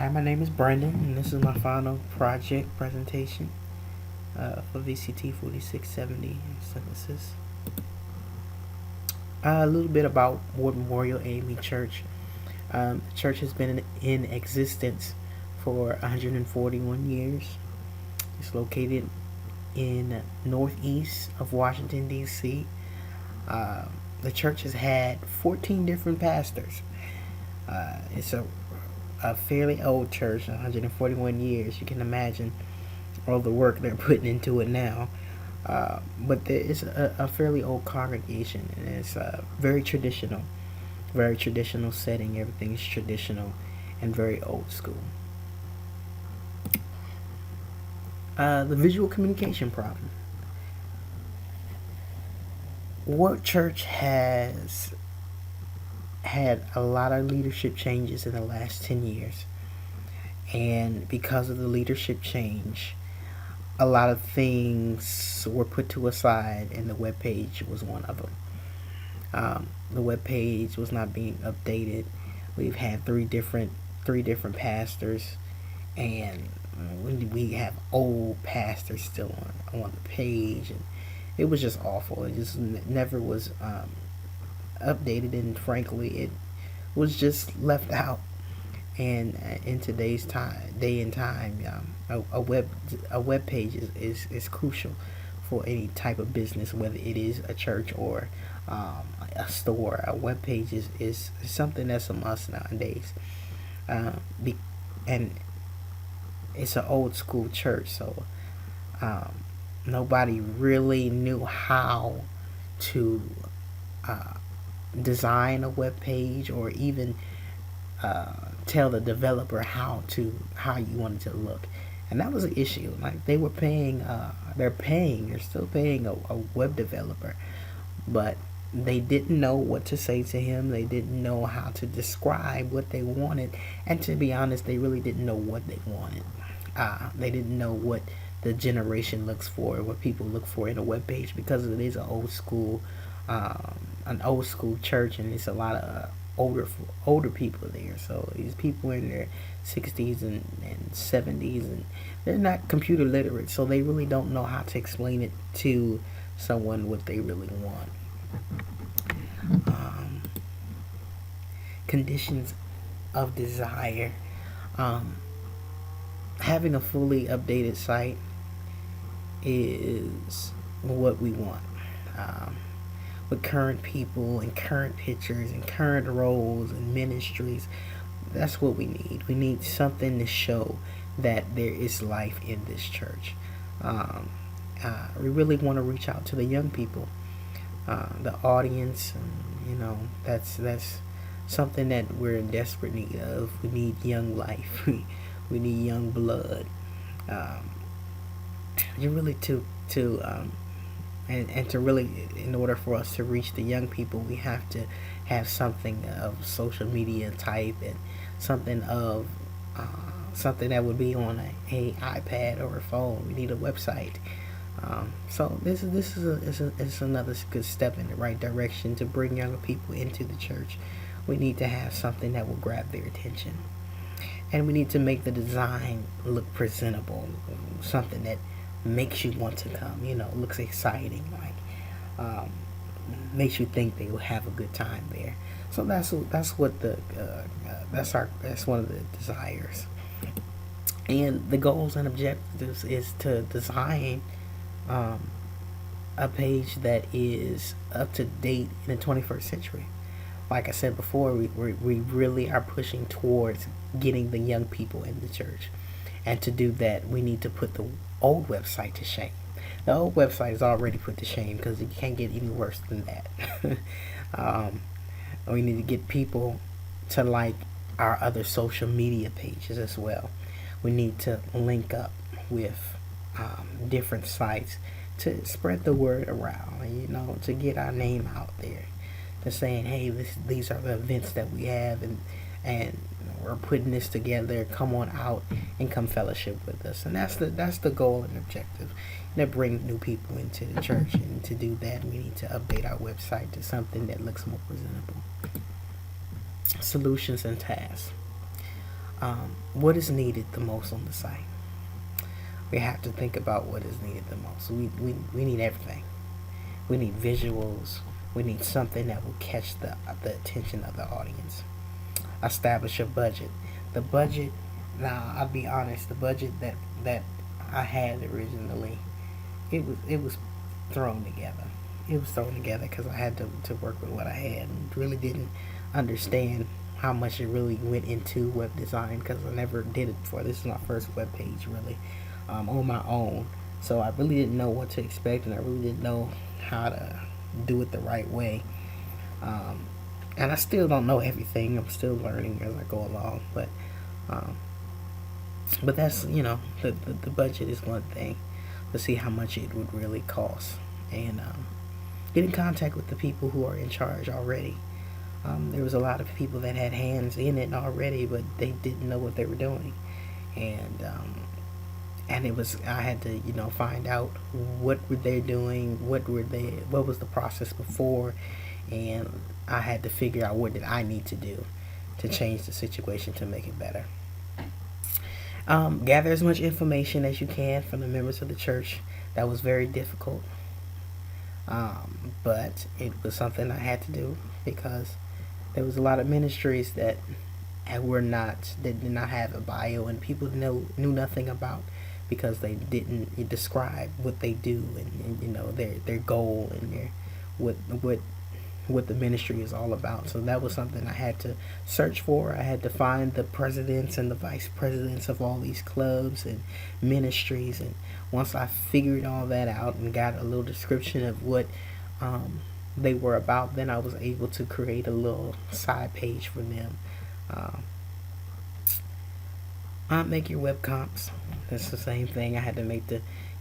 Hi, my name is Brendan, and this is my final project presentation for VCT 4670 synthesis. A little bit about Ward Memorial AME Church. The church has been in existence for 141 years. It's located in northeast of Washington, D.C. The church has had 14 different pastors. It's a fairly old church, 141 years. You can imagine all the work they're putting into it now. But there is a fairly old congregation, and it's very traditional setting. Everything's traditional and very old school. The visual communication problem. What church has had a lot of leadership changes in the last 10 years, and because of the leadership change, a lot of things were put to a side, and the web page was one of them. The web page was not being updated. We've had three different pastors, and we have old pastors still on the page, and it was just awful. It just never was updated, and frankly, it was just left out. And in today's day and time, a web page is crucial for any type of business, whether it is a church or a store. A web page is something that's a must nowadays. And it's an old school church, so nobody really knew how to design a web page, or even tell the developer how you wanted to look. And that was an issue. Like, they're still paying a web developer, but they didn't know what to say to him. They didn't know how to describe what they wanted, and to be honest, they really didn't know what they wanted. They didn't know what the generation looks for, what people look for in a web page, because it is an old school church, and it's a lot of older people there. So these people in their 60s and 70s, and they're not computer literate, so they really don't know how to explain it to someone what they really want. Conditions of desire. Having a fully updated site is what we want. With current people and current pictures and current roles and ministries, that's what we need. We need something to show that there is life in this church. We really want to reach out to the young people, the audience. That's something that we're in desperate need of. We need young life. We need young blood. You really and to really, in order for us to reach the young people, we have to have something of social media type, and something that would be on a iPad or a phone. We need a website. So this is another good step in the right direction to bring younger people into the church. We need to have something that will grab their attention, and we need to make the design look presentable, something that makes you want to come. Looks exciting, like makes you think they will have a good time there. So that's one of the desires. And the goals and objectives is to design a page that is up to date in the 21st century. Like I said before, we really are pushing towards getting the young people in the church. And to do that, we need to put the old website to shame. The old website is already put to shame, because it can't get any worse than that. We need to get people to like our other social media pages as well. We need to link up with different sites to spread the word around, to get our name out there. To saying, hey, these are the events that we have, and we're putting this together. Come on out and come fellowship with us. And that's the goal and objective. To bring new people into the church, and to do that, we need to update our website to something that looks more presentable. Solutions and tasks. What is needed the most on the site? We have to think about what is needed the most. We need everything. We need visuals. We need something that will catch the attention of the audience. Establish a budget. The budget, now I'll be honest, the budget that I had originally, it was thrown together. It was thrown together because I had to work with what I had and really didn't understand how much it really went into web design because I never did it before. This is my first web page really on my own. So I really didn't know what to expect and I really didn't know how to do it the right way. And I still don't know everything. I'm still learning as I go along. Um, but that's, the budget is one thing. To see how much it would really cost. And get in contact with the people who are in charge already. There was a lot of people that had hands in it already, but they didn't know what they were doing. And it was, I had to find out what were they doing, what was the process before, and I had to figure out what did I need to do to change the situation to make it better. Gather as much information as you can from the members of the church. That was very difficult, but it was something I had to do because there was a lot of ministries that did not have a bio, and people knew nothing about because they didn't describe what they do and their goal and their what the ministry is all about. So that was something I had to search for. I had to find the presidents and the vice presidents of all these clubs and ministries. And once I figured all that out and got a little description of what they were about, then I was able to create a little side page for them. Make your web comps. That's the same thing. I had to make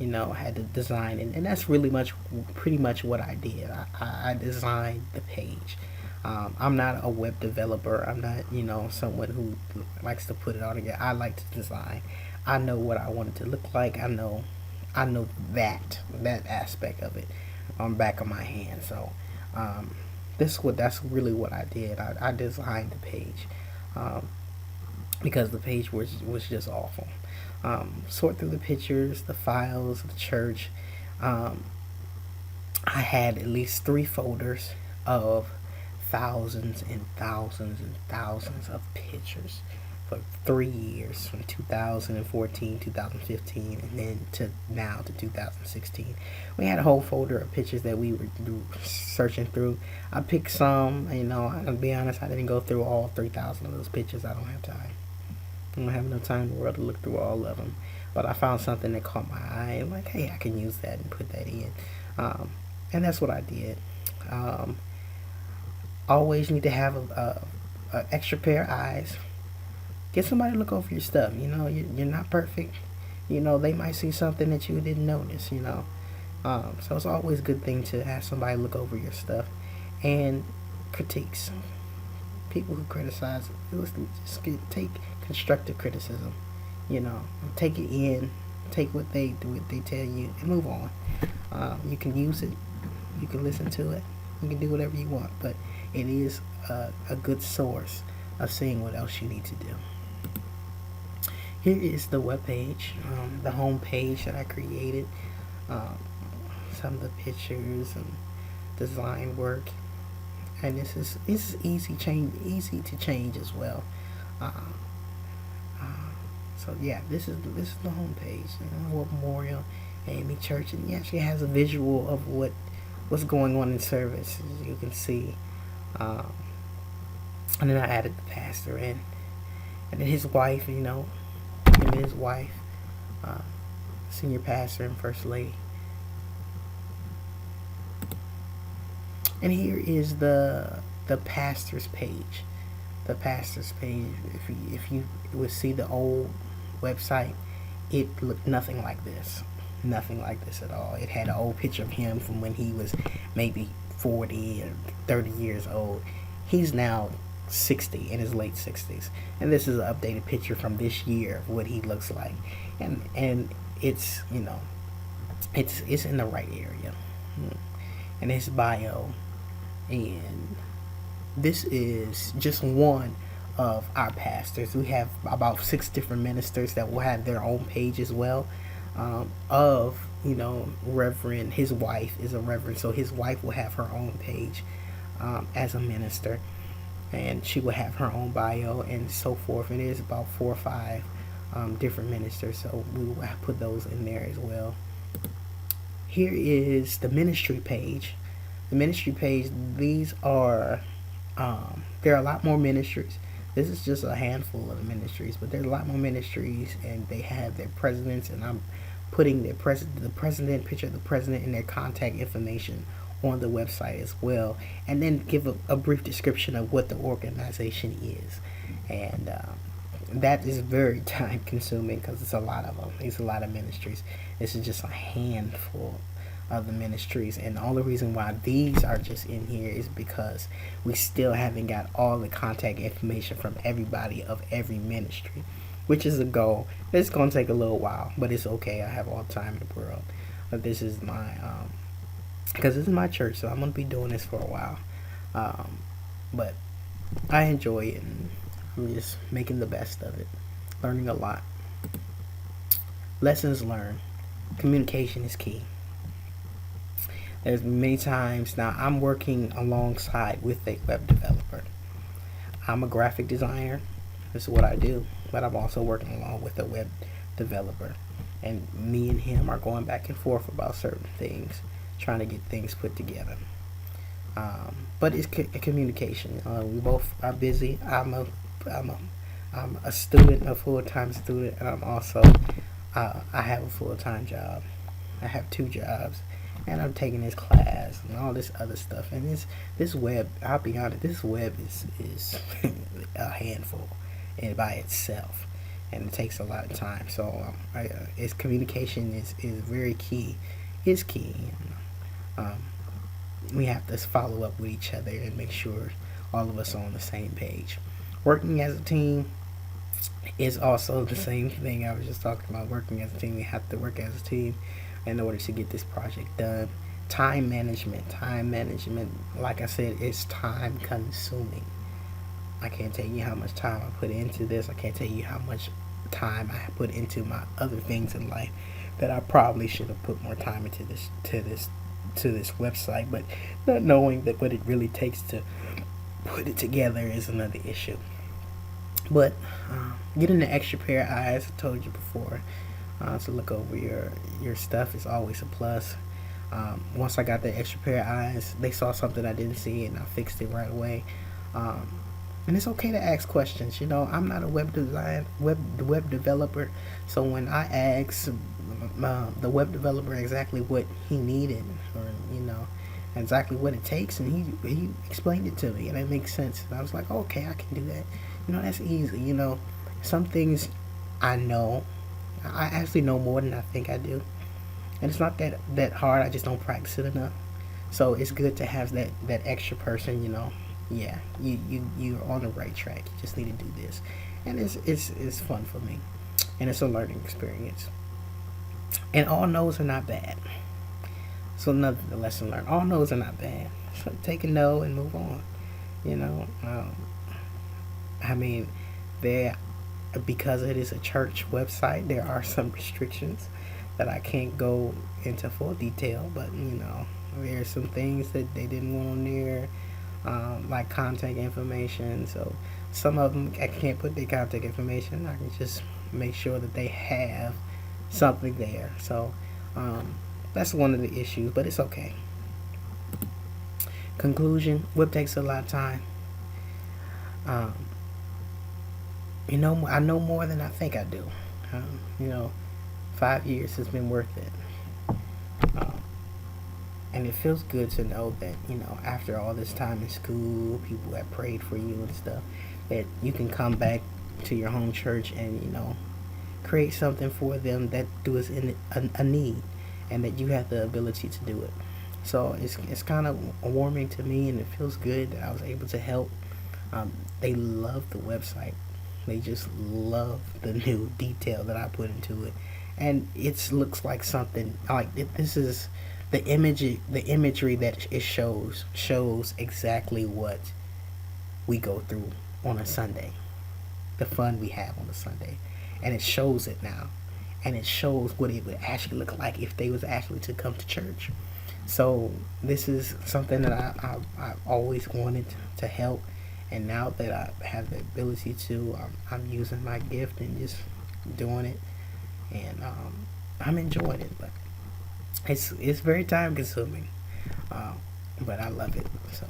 I had to design, and that's pretty much what I did. I designed the page. I'm not a web developer. I'm not, someone who likes to put it all together. I like to design. I know what I want it to look like. I know that aspect of it on the back of my hand. So, that's really what I did. I designed the page. Because the page was just awful. Sort through the pictures, the files, the church. I had at least 3 folders of thousands and thousands and thousands of pictures for 3 years, from 2014, 2015, and then to 2016. We had a whole folder of pictures that we were searching through. I picked some, I'll be honest, I didn't go through all 3,000 of those pictures. I don't have time. I don't have enough time in the world to look through all of them. But I found something that caught my eye. I'm like, hey, I can use that and put that in. And that's what I did. Always need to have a extra pair of eyes. Get somebody to look over your stuff. You're not perfect. They might see something that you didn't notice. So it's always a good thing to have somebody look over your stuff. And critiques. People who criticize, take constructive criticism. Take it in, take what they tell you, and move on. You can use it, you can listen to it, you can do whatever you want, but it is a good source of seeing what else you need to do. Here is the web page, the home page that I created. Some of the pictures and design work. And this is easy to change as well. So yeah, this is the homepage. War Memorial AME Church, and it actually has a visual of what's going on in service, as you can see. And then I added the pastor in, and then his wife. Him and his wife, senior pastor and first lady. And here is the pastor's page. The pastor's page. If you would see the old website, it looked nothing like this. Nothing like this at all. It had an old picture of him from when he was maybe 40 or 30 years old. He's now 60, in his late 60s. And this is an updated picture from this year of what he looks like. And it's, it's in the right area. And his bio. And this is just one of our pastors. We have about 6 different ministers that will have their own page as well. Of Reverend, his wife is a reverend, so his wife will have her own page as a minister, and she will have her own bio and so forth. And there's about 4 or 5 different ministers, so we will put those in there as well. Here is the ministry page. The ministry page, these are, there are a lot more ministries. This is just a handful of ministries, but there's a lot more ministries, and they have their presidents, and I'm putting the president, picture of the president, and their contact information on the website as well, and then give a brief description of what the organization is. And that is very time consuming because it's a lot of them. It's a lot of ministries. This is just a handful of the ministries, and the only reason why these are just in here is because we still haven't got all the contact information from everybody of every ministry, which is a goal. It's going to take a little while, but it's okay. I have all the time in the world. But this is my because this is my church, so I'm going to be doing this for a while. But I enjoy it, and I'm just making the best of it, learning a lot. Lessons learned. Communication is key. There's many times now I'm working alongside with a web developer. I'm a graphic designer. This is what I do, but I'm also working along with a web developer, and me and him are going back and forth about certain things, trying to get things put together. But it's communication. We both are busy. I'm a student, a full-time student, and I'm also I have a full-time job. I have 2 jobs, and I'm taking this class and all this other stuff. And this web, I'll be honest, this web is a handful by itself, and it takes a lot of time. So its communication is very key. Is key. We have to follow up with each other and make sure all of us are on the same page. Working as a team is also the same thing I was just talking about. Working as a team, we have to work as a team in order to get this project done. Time management, like I said, it's time consuming. I can't tell you how much time I put into this. I can't tell you how much time I put into my other things in life that I probably should have put more time into this website, but not knowing that what it really takes to put it together is another issue. But getting an extra pair of eyes, I told you before, to look over your stuff is always a plus. Once I got that extra pair of eyes, they saw something I didn't see, and I fixed it right away. And it's okay to ask questions. I'm not a web developer, so when I ask the web developer exactly what he needed, or exactly what it takes, and he explained it to me, and it makes sense. And I was like, okay, I can do that. That's easy. Some things I know. I actually know more than I think I do, and it's not that hard. I just don't practice it enough. So it's good to have that extra person. Yeah, you're on the right track. You just need to do this, and it's fun for me, and it's a learning experience. And all no's are not bad. So another lesson learned: all no's are not bad. So take a no and move on. I mean, because it is a church website, there are some restrictions that I can't go into full detail, but there are some things that they didn't want on there, like contact information. So some of them I can't put their contact information. I can just make sure that they have something there. So that's one of the issues, but it's okay. Conclusion: web takes a lot of time. I know more than I think I do. 5 years has been worth it. And it feels good to know that, after all this time in school, people have prayed for you and stuff, that you can come back to your home church and, create something for them that is in a need, and that you have the ability to do it. So it's kind of warming to me, and it feels good that I was able to help. They love the website. They just love the new detail that I put into it, and it looks like something like this is the imagery that it shows exactly what we go through on a Sunday. the fun we have on a Sunday, and it shows it now, and it shows what it would actually look like if they was actually to come to church. So this is something that I've always wanted to help, and now that I have the ability to, I'm using my gift and just doing it, and I'm enjoying it. But it's very time consuming, but I love it. So